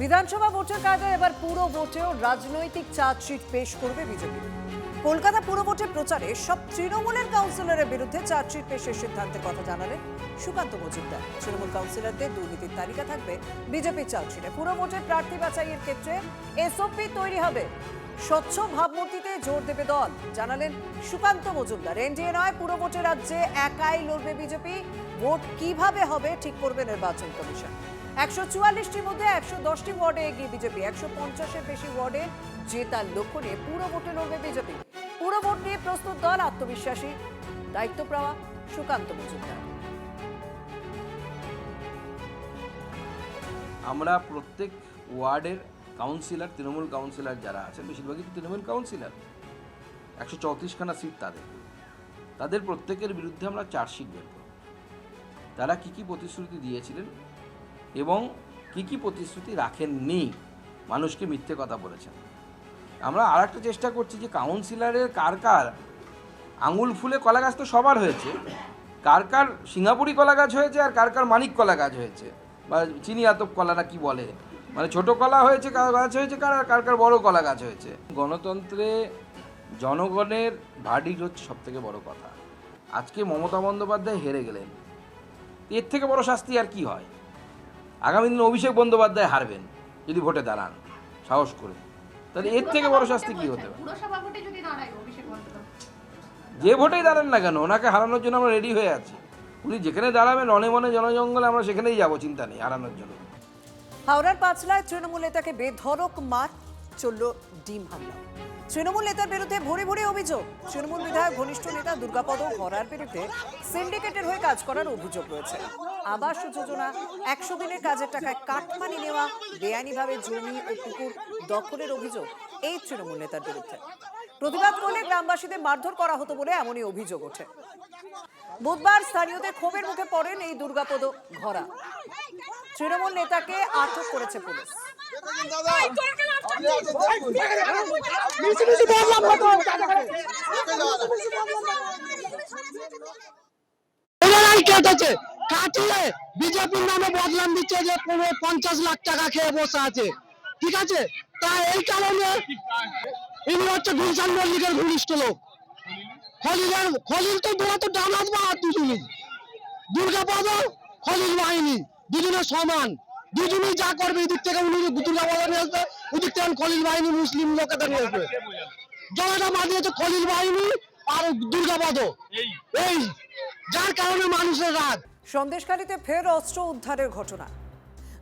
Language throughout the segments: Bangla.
বিধানসভা ভোটের কাজে এবার পুরো ভোটেও রাজনৈতিক চার্জশিট পেশ করবে বিজেপি। কলকাতা পুরো ভোটের প্রচারে সব তৃণমূলের কাউন্সিলরের বিরুদ্ধে চার্জশিট পেশের সিদ্ধান্তের কথা জানালেন সুকান্ত মজুমদার। তৃণমূল কাউন্সিলরদের দুর্নীতির তালিকা থাকবে বিজেপির চার্জশিটে। পুরো ভোটের প্রার্থী বাছাইয়ের ক্ষেত্রে এসওপি তৈরি হবে, স্বচ্ছ ভাবমূর্তিতে জোর দেবে দল, জানালেন সুকান্ত মজুমদার। এনডিএ নয়, পুরো ভোটে রাজ্যে একাই লড়বে বিজেপি। ভোট কিভাবে হবে ঠিক করবে নির্বাচন কমিশন। 144টির মধ্যে 110টি ওয়ার্ডে এগিয়ে বিজেপি। 150-এর বেশি ওয়ার্ডে জেতার লক্ষ্য নিয়ে পুরো ভোটে লড়বে বিজেপি। পুরো ভোট নিয়ে প্রস্তুত দল, আত্মবিশ্বাসী দায়িত্বপ্রাওয়া সুকান্ত মজুমদার। আমরা প্রত্যেক ওয়ার্ডের কাউন্সিলর, তৃণমূল কাউন্সিলর যারা আছেন, বেশিরভাগই তৃণমূল কাউন্সিলর, 134খানা সিট তাদের প্রত্যেকের বিরুদ্ধে আমরা চার্জশিট বের করব। তারা কী কী প্রতিশ্রুতি দিয়েছিলেন এবং কী কী প্রতিশ্রুতি রাখেননি, মানুষকে মিথ্যে কথা বলেছেন। আমরা আর একটা চেষ্টা করছি যে কাউন্সিলরের কার কার আঙুল ফুলে কলা গাছ তো সবার হয়েছে, কার কার সিঙ্গাপুরি কলা গাছ হয়েছে আর কার কার মানিক কলা গাছ হয়েছে, বা চিনি আতপ কলাটা কি বলে, মানে ছোট কলা হয়েছে গাছ হয়েছে কার, আর কার কার বড় কলা গাছ হয়েছে। গণতন্ত্রে জনগণের ভার্ডিক্ট হচ্ছে সব থেকে বড় কথা। আজকে মমতা বন্দ্যোপাধ্যায় হেরে গেলেন, এর থেকে বড় শাস্তি আর কি হয়? আগামী দিনে অভিষেক বন্দ্যোপাধ্যায় হারবেন যদি ভোটে দাঁড়ান সাহস করে, তাহলে এর থেকে বড় শাস্তি কি হতে পারে? যে ভোটেই দাঁড়ান না কেন, ওনাকে হারানোর জন্য আমরা রেডি হয়ে আছি। উনি যেখানে দাঁড়াবেন অনে মনে জনজঙ্গলে, আমরা সেখানেই যাবো, চিন্তা নেই হারানোর জন্য। হাওড়ার পাঁচলায় তৃণমূল নেতাকে বেধড়ক মার, চলল ডিম হামলা। তৃণমূল নেতার বিরুদ্ধে ভরে ভরে অভিযোগ। তৃণমূল বিধায়ক ঘনিষ্ঠ নেতা দুর্গাপদ ঘরার বিরুদ্ধে সিন্ডিকেটের হয়ে কাজ করার অভিযোগ রয়েছে। আবাস যোজনা, 100 দিনের কাজের টাকায় কাটমানি নেওয়া, বেআইনিভাবে জমি ও পুকুর দখলের অভিযোগ এই তৃণমূল নেতার বিরুদ্ধে। প্রতিবাদ করলে গ্রামবাসীদের মারধর করা হতো বলে এমনই অভিযোগ ওঠে। বুধবার স্থানীয়দের ক্ষোভের মুখে পড়েন এই দুর্গাপদ ঘরা। তৃণমূল নেতাকে আটক করেছে পুলিশ। কাটিয়ে বিজেপির নামে বদনাম দিচ্ছে যে 50 লাখ টাকা খেয়ে বসে আছে, ঠিক আছে? তাই এই কারণে ইনি হচ্ছে গুলশান মল্লিকের ঘনিষ্ঠ লোক। খলিল তো দুটো তো ডানাত বা দুজনই, দুর্গাপদ খলিল বাহিনী দুজনে সমান, দুজনেই যা করবে। এদিক থেকে উনি দুর্গাপদ নিয়ে আসবে, ওদিক থেকে খলিল বাহিনী মুসলিম লোকেদের নিয়ে আসবে। জনতা বাঁধিয়েছে খলিল বাহিনী আর দুর্গাপদ, এই যার কারণে মানুষের রাগ। সন্দেশখালীতে ফের অস্ত্র উদ্ধারের ঘটনা।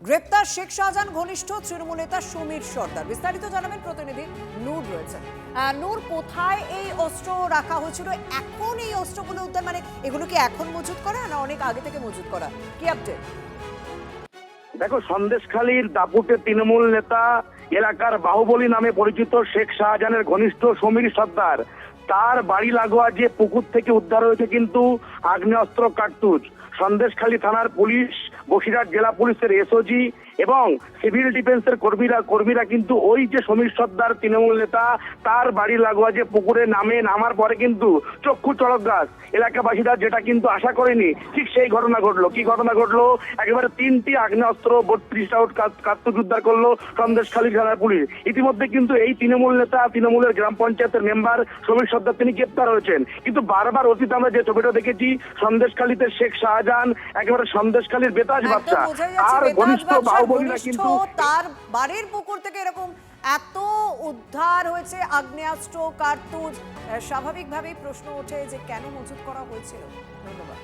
গ্রেপ্তার শেখ শাহজাহান ঘনিষ্ঠ তৃণমূল নেতা সমীর সর্দার। বিস্তারিত জানাবেন প্রতিনিধি নূর রয়েছেন। নূর, কোথায় এই অস্ত্র রাখা হয়েছিল? এখন এই অস্ত্রগুলো উদ্ধার, মানে এগুলো কি এখন মজুত করা না অনেক আগে থেকে মজুত করা? কি আপডেট? দেখো, সন্দেশখালীর দাপুটে তৃণমূল নেতা, এলাকার বাহুবলী নামে পরিচিত শেখ শাহজাহানের ঘনিষ্ঠ সমীর সর্দার, তার বাড়ি লাগোয়া যে পুকুর থেকে উদ্ধার হয়েছে কিন্তু আগ্নেয়াস্ত্র কার্তুজ। সন্দেশখালী থানার পুলিশ, বসিরহাট জেলা পুলিশের এসওজি এবং সিভিল ডিফেন্সের কর্মীরা কিন্তু ওই যে সমীর সর্দার তৃণমূল নেতা, তার বাড়ি লাগোয়া যে পুকুরে নামার পরে কিন্তু চক্ষু চড়ক গাছ। এলাকাবাসীরা যেটা কিন্তু আশা করেনি, ঠিক সেই ঘটনা ঘটলো। কি ঘটনা ঘটলো? একেবারে 3টি আগ্নেয়াস্ত্র, 32টা কার্তুজ উদ্ধার করলো সন্দেশখালী থানার পুলিশ। ইতিমধ্যে কিন্তু এই তৃণমূল নেতা, তৃণমূলের গ্রাম পঞ্চায়েতের মেম্বার সমীর সর্দার তিনি গ্রেপ্তার হয়েছেন। কিন্তু বারবার অতীত আমরা যে ছবিটা দেখেছি, সন্দেশখালীতে শেখ শাহজাহান একেবারে সন্দেশখালীর বেতাজ বাচ্চা, আর ঘনিষ্ঠ বাহুবলীরা কিন্তু তার বাড়ির পুকুর থেকে এরকম এত উদ্ধার হয়েছে আগ্নেয়াস্ত্র, কার্তুজ। স্বাভাবিকভাবেই প্রশ্ন ওঠে যে কেন মজুত করা হয়েছিল। ধন্যবাদ।